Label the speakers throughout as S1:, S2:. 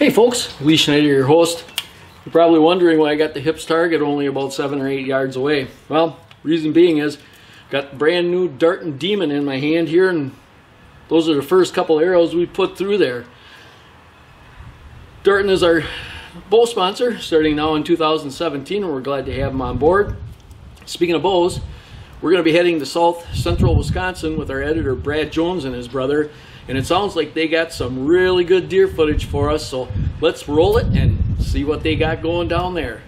S1: Hey folks, Lee Schneider, your host. You're probably wondering why I got the hips target only about 7 or 8 yards away. Well, reason being is got brand new Darting Demon in my hand here, and those are the first couple arrows we put through there. Darting is our bow sponsor starting now in 2017, and we're glad to have them on board. Speaking of bows, we're going to be heading to south central Wisconsin with our editor Brad Jones and his brother, and it sounds like they got some really good deer footage for us, so let's roll it and see what they got going down there.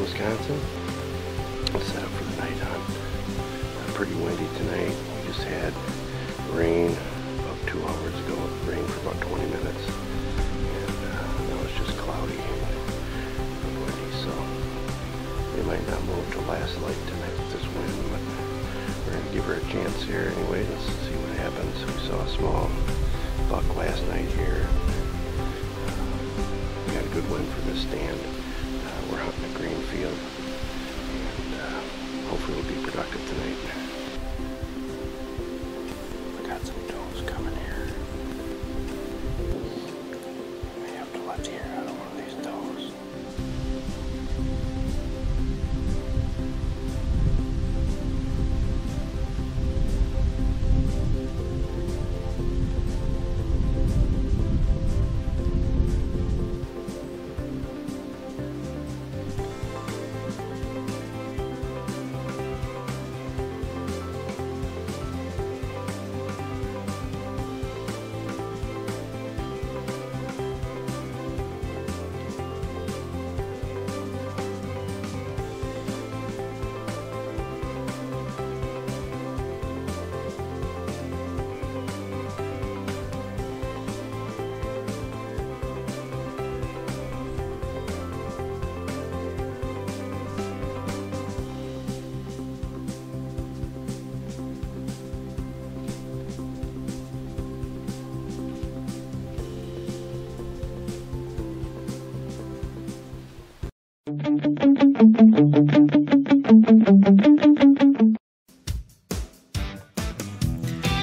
S2: Wisconsin. Set up for the night hunt. Pretty windy tonight. We just had rain about 2 hours ago. It rained for about 20 minutes. And now it's just cloudy and windy, so they might not move till last light tonight with this wind, but we're going to give her a chance here anyway. Let's see what happens. We saw a small buck last night here. We got a good wind for this stand. We're hunting a green field, and hopefully we'll be productive tonight. We got some does coming here. We have to let the air out of one of these does.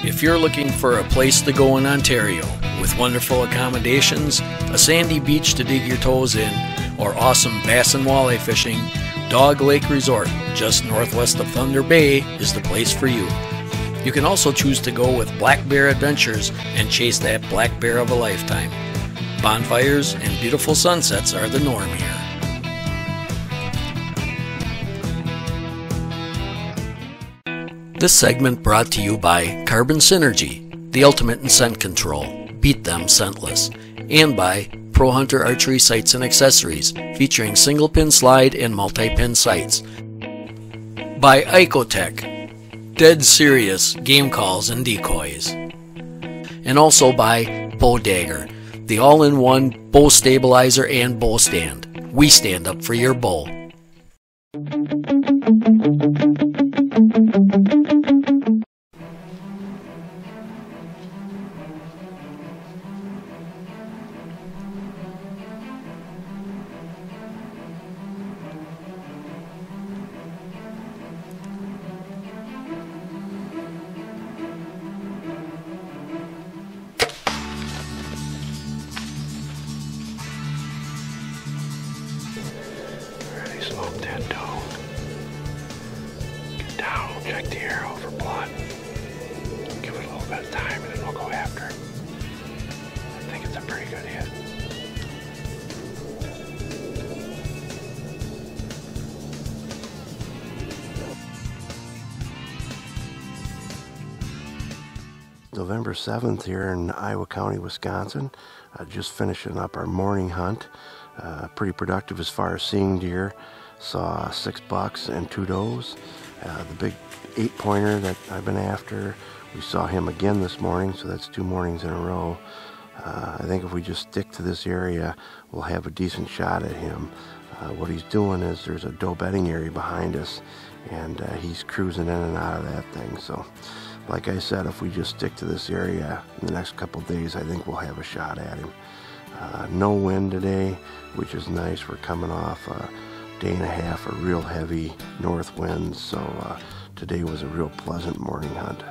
S1: If you're looking for a place to go in Ontario with wonderful accommodations, a sandy beach to dig your toes in, or awesome bass and walleye fishing, Dog Lake Resort, just northwest of Thunder Bay, is the place for you. You can also choose to go with Black Bear Adventures and chase that black bear of a lifetime. Bonfires and beautiful sunsets are the norm here. This segment brought to you by Carbon Synergy, the ultimate in scent control. Beat them scentless. And by Pro Hunter Archery Sights and Accessories, featuring single pin slide and multi-pin sights. By Icotech, dead serious game calls and decoys. And also by Bow Dagger, the all-in-one bow stabilizer and bow stand. We stand up for your bow.
S2: November 7th here in Iowa County, Wisconsin. Just finishing up our morning hunt. Pretty productive as far as seeing deer. Saw 6 bucks and 2 does. The big 8-pointer that I've been after, we saw him again this morning, so that's 2 mornings in a row. I think if we just stick to this area, we'll have a decent shot at him. What he's doing is there's a doe bedding area behind us, and he's cruising in and out of that thing. So like I said, if we just stick to this area in the next couple of days, I think we'll have a shot at him. No wind today, which is nice. We're coming off a day and a half of real heavy north winds, so today was a real pleasant morning hunt.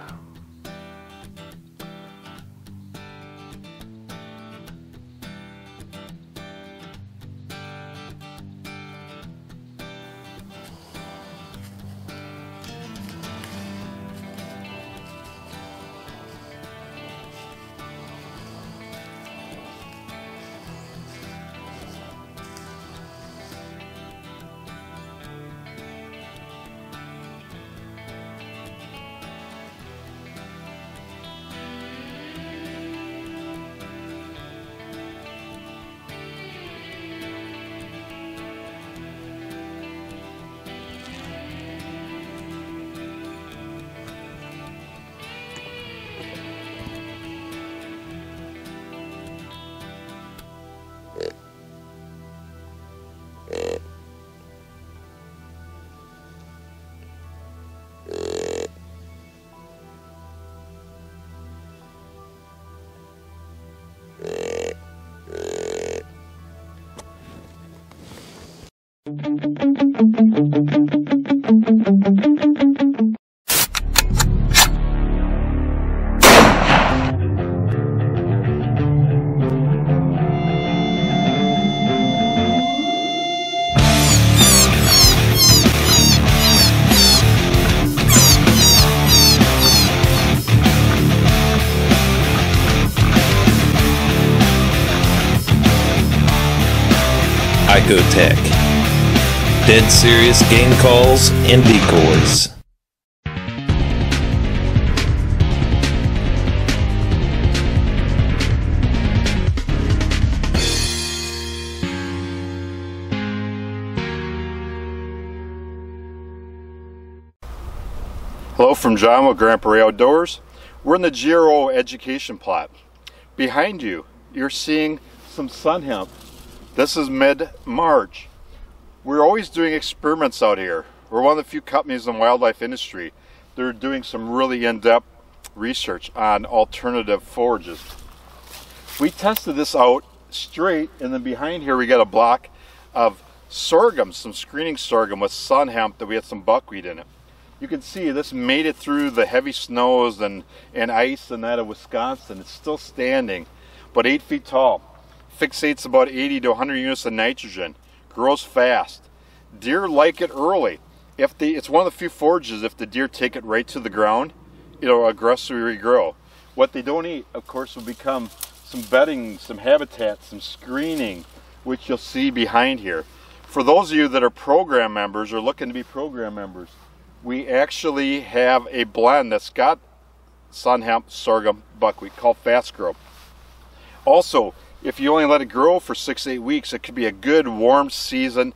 S3: Boot-Trac. Dead serious game calls and decoys.
S4: Hello from John with Grand Prairie Outdoors. We're in the GRO education plot. Behind you, you're seeing some sun hemp. This is mid-March. We're always doing experiments out here. We're one of the few companies in the wildlife industry that are doing some really in-depth research on alternative forages. We tested this out straight, and then behind here we got a block of sorghum, some screening sorghum with sun hemp that we had some buckwheat in it. You can see this made it through the heavy snows and ice and that of Wisconsin. It's still standing, but 8 feet tall. Fixates about 80 to 100 units of nitrogen. Grows fast. Deer like it early. It's one of the few forages, if the deer take it right to the ground, it'll aggressively regrow. What they don't eat, of course, will become some bedding, some habitat, some screening, which you'll see behind here. For those of you that are program members or looking to be program members, we actually have a blend that's got sun hemp, sorghum, buckwheat called Fast Grow. Also, if you only let it grow for 6 to 8 weeks, it could be a good warm season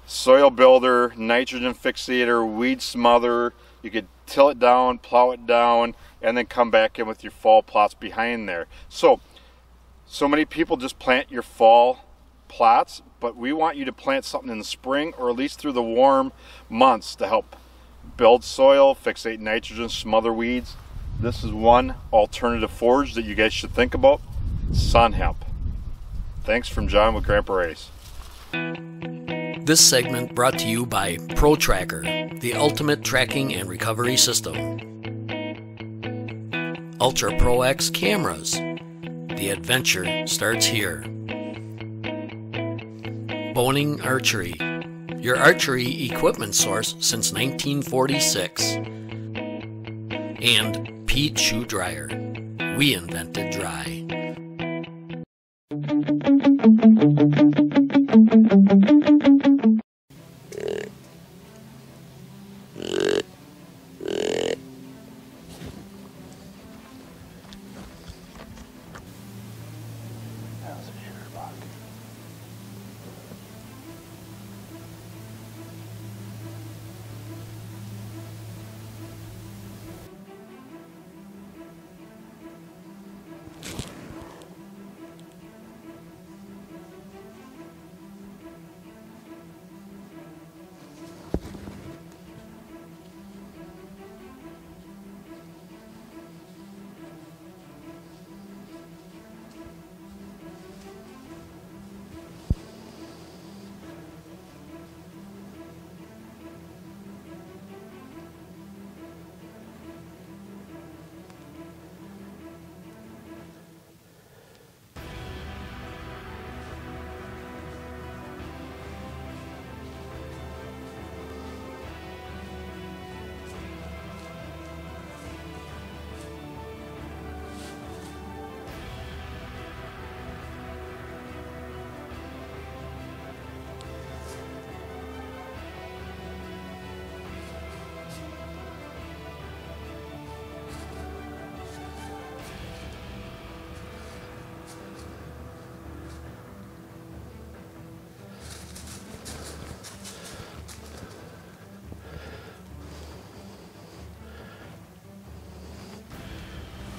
S4: soil builder, nitrogen fixator, weed smother. You could till it down, plow it down, and then come back in with your fall plots behind there. So many people just plant your fall plots, but we want you to plant something in the spring or at least through the warm months to help build soil, fixate nitrogen, smother weeds. This is one alternative forage that you guys should think about: sun hemp. Thanks from John with Grand Prairie.
S1: This segment brought to you by Boot-Trac, the ultimate tracking and recovery system. Ultra Pro X cameras. The adventure starts here. Boning Archery, your archery equipment source since 1946. And Pete Shoe Dryer. We invented dry.
S2: buck.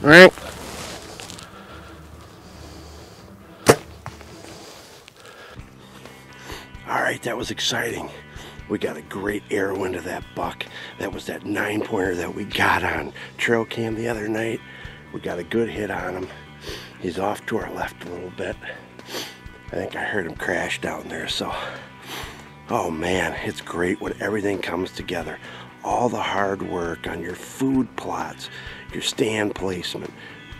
S2: Right. All right, that was exciting. We got a great arrow into that buck. That was that 9-pointer that we got on trail cam the other night. We got a good hit on him. He's off to our left a little bit. I think I heard him crash down there, so. Oh man, it's great when everything comes together. All the hard work on your food plots, your stand placement,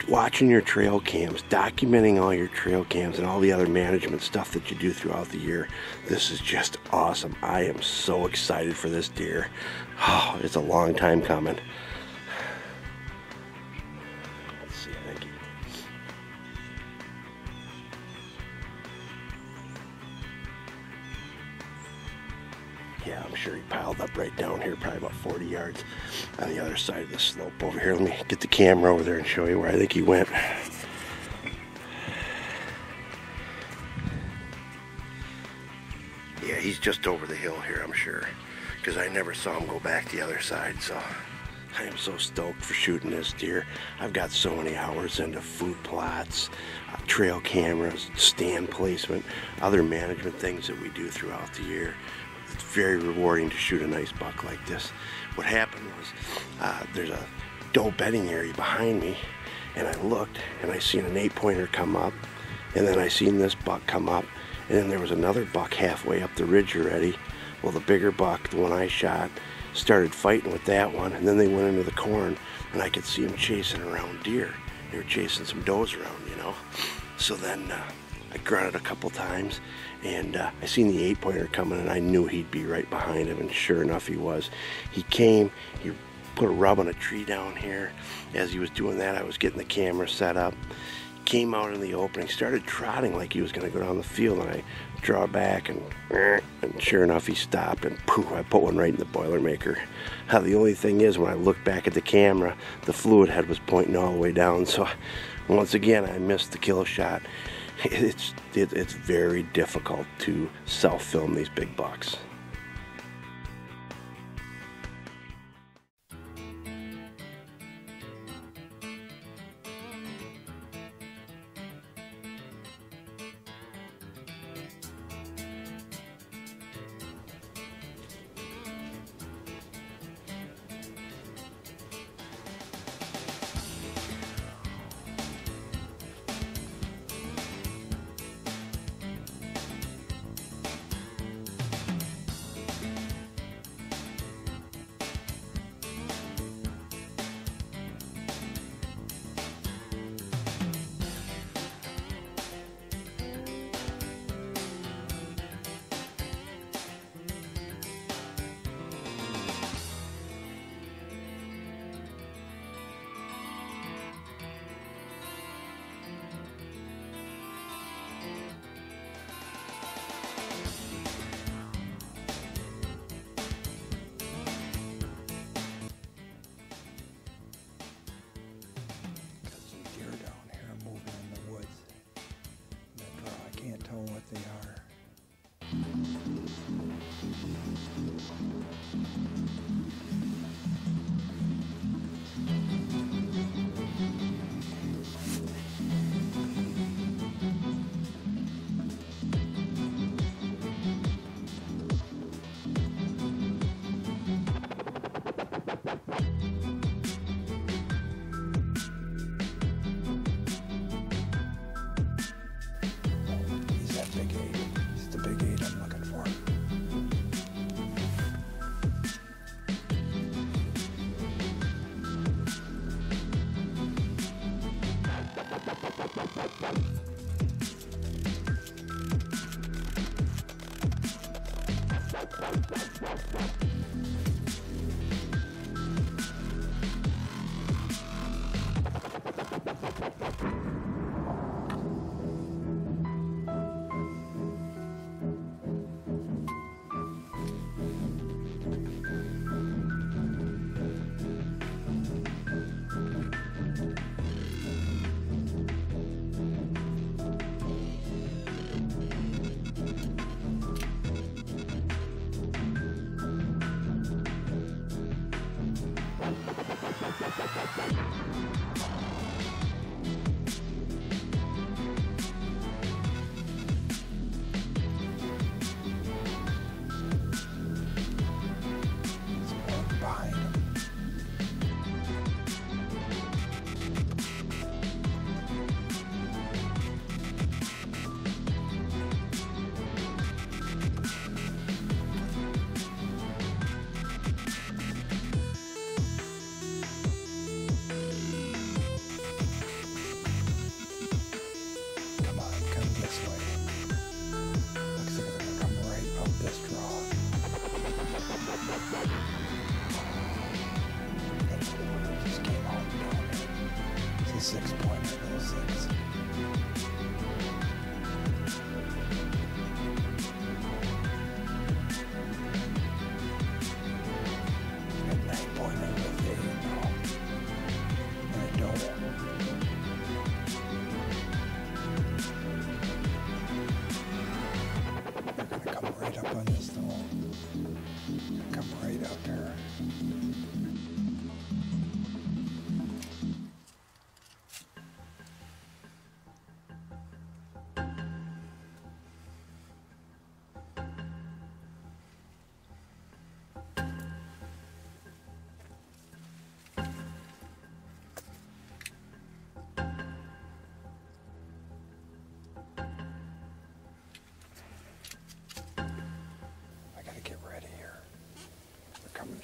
S2: watching your trail cams, documenting all your trail cams and all the other management stuff that you do throughout the year. This is just awesome. I am so excited for this deer. Oh, it's a long time coming. Let's see, I think yeah, I'm sure he piled up right down here, probably about 40 yards on the other side of the slope over here. Let me get the camera over there and show you where I think he went. Yeah, he's just over the hill here, I'm sure, because I never saw him go back the other side, so I am so stoked for shooting this deer. I've got so many hours into food plots, trail cameras, stand placement, other management things that we do throughout the year. It's very rewarding to shoot a nice buck like this. What happened was there's a doe bedding area behind me, and I looked and I seen an 8-pointer come up, and then I seen this buck come up, and then there was another buck halfway up the ridge already. Well, the bigger buck, the one I shot, started fighting with that one, and then they went into the corn, and I could see them chasing around deer. They were chasing some does around, you know. So then I grunted a couple times, and I seen the 8-pointer coming, and I knew he'd be right behind him, and sure enough he was. He came, he put a rub on a tree down here. As he was doing that, I was getting the camera set up. Came out in the opening, started trotting like he was going to go down the field, and I draw back, and sure enough he stopped, and poof, I put one right in the Boilermaker. The only thing is, when I looked back at the camera, the fluid head was pointing all the way down, so once again I missed the kill shot. It's very difficult to self-film these big bucks.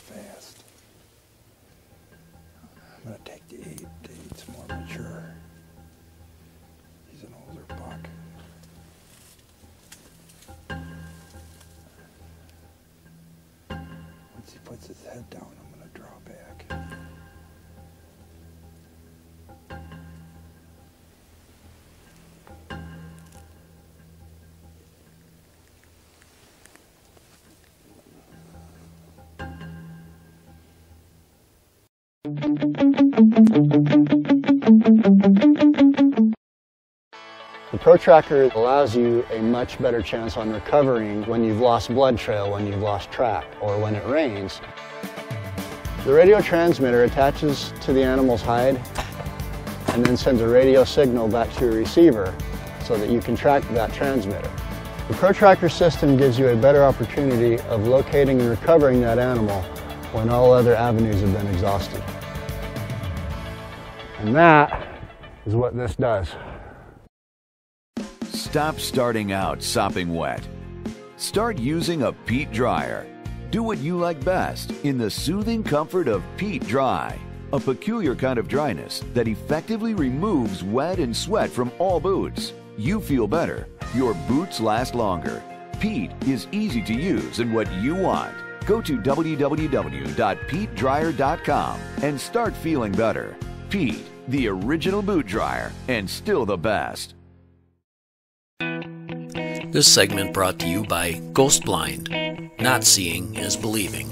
S5: Fast. I'm going to take the 8. The 8's more mature. He's an older buck. Once he puts his head down, I'm going to draw back.
S6: The Pro Tracker allows you a much better chance on recovering when you've lost blood trail, when you've lost track, or when it rains. The radio transmitter attaches to the animal's hide and then sends a radio signal back to your receiver so that you can track that transmitter. The Pro Tracker system gives you a better opportunity of locating and recovering that animal when all other avenues have been exhausted. And that is what this does.
S7: Stop starting out sopping wet. Start using a Peat dryer. Do what you like best in the soothing comfort of Peat Dry, a peculiar kind of dryness that effectively removes wet and sweat from all boots. You feel better. Your boots last longer. Peat is easy to use and what you want. Go to www.peatdryer.com and start feeling better. Peat, the original boot dryer, and still the best.
S1: This segment brought to you by Ghost Blind. Not seeing is believing.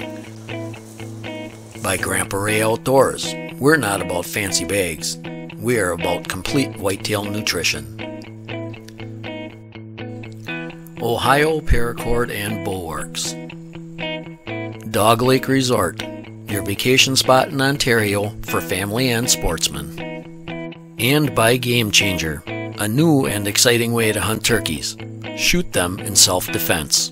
S1: By Grandpa Ray Outdoors. We're not about fancy bags. We are about complete whitetail nutrition. Ohio Paracord and Bulwarks. Dog Lake Resort, your vacation spot in Ontario for family and sportsmen. And by Game Changer, a new and exciting way to hunt turkeys. Shoot them in self-defense.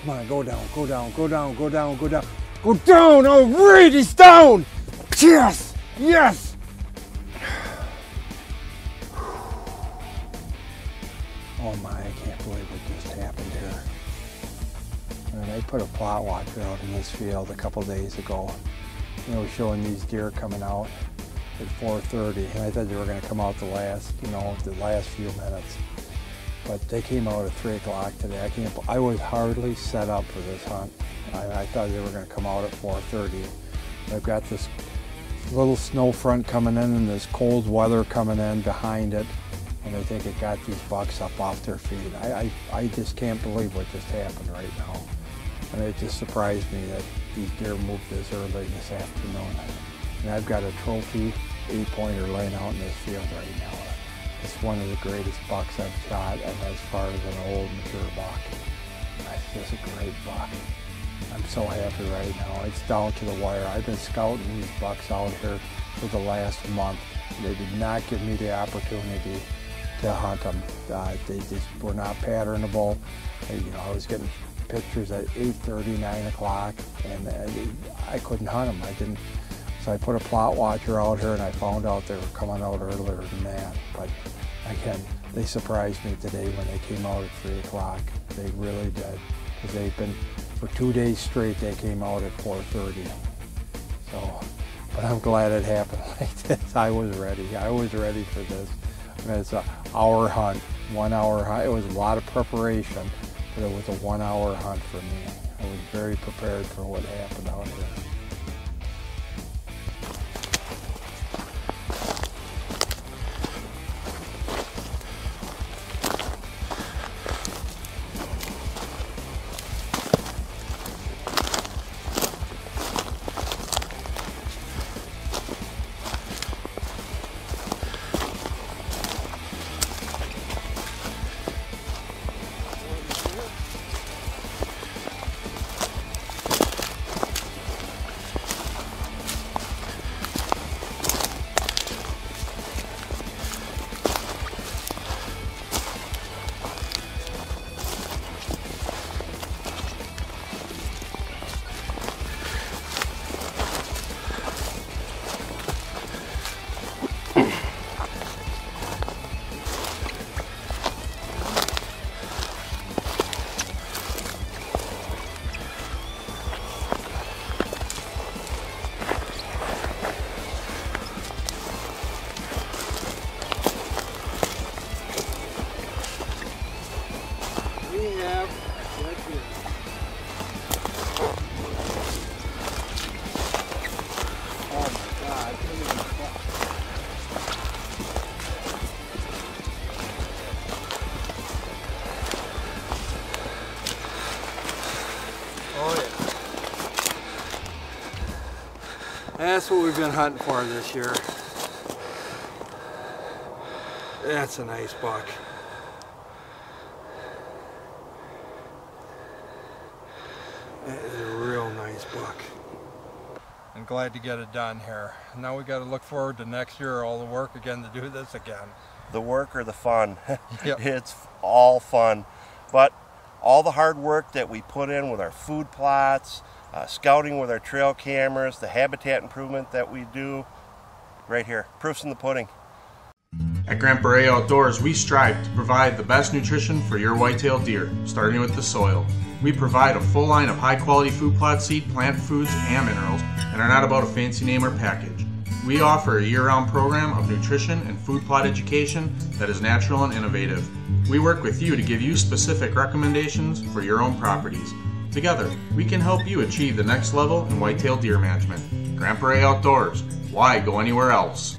S5: Come on, go down, go down, go down, go down, go down. Go down! Oh, right, he's down! Yes! Yes! Oh my, I can't believe what just happened here. And I put a plot watcher out in this field a couple days ago. You know, showing these deer coming out at 4:30. And I thought they were going to come out the last few minutes. But they came out at 3 o'clock today. I was hardly set up for this hunt. I thought they were going to come out at 4:30. I've got this little snow front coming in and this cold weather coming in behind it. And I think it got these bucks up off their feet. I just can't believe what just happened right now. And it just surprised me that these deer moved this early this afternoon. And I've got a trophy 8-pointer laying out in this field right now. It's one of the greatest bucks I've shot, and as far as an old mature buck. It's just a great buck. I'm so happy right now. It's down to the wire. I've been scouting these bucks out here for the last month. They did not give me the opportunity to hunt them. They just were not patternable. You know, I was getting pictures at 8:30, 9 o'clock, and I couldn't hunt them. I didn't. So I put a plot watcher out here, and I found out they were coming out earlier than that. But again, they surprised me today when they came out at 3 o'clock. They really did, because they've been, for 2 days straight, they came out at 4:30. So, but I'm glad it happened like this. I was ready. I was ready for this. I mean, it's an hour hunt, 1 hour hunt. It was a lot of preparation, but it was a 1 hour hunt for me. I was very prepared for what happened out here. That's what we've been hunting for this year. That's a nice buck. That is a real nice buck. I'm glad to get it done here. Now we got to look forward to next year, all the work again to do this again.
S2: The work or the fun?
S5: Yep.
S2: It's all fun, but all the hard work that we put in with our food plots, scouting with our trail cameras, the habitat improvement that we do, right here, proof's in the pudding.
S8: At Grandpa Ray Outdoors, we strive to provide the best nutrition for your whitetail deer, starting with the soil. We provide a full line of high-quality food plot seed, plant foods, and minerals, and are not about a fancy name or package. We offer a year-round program of nutrition and food plot education that is natural and innovative. We work with you to give you specific recommendations for your own properties. Together, we can help you achieve the next level in whitetail deer management. Grandpa Ray Outdoors. Why go anywhere else?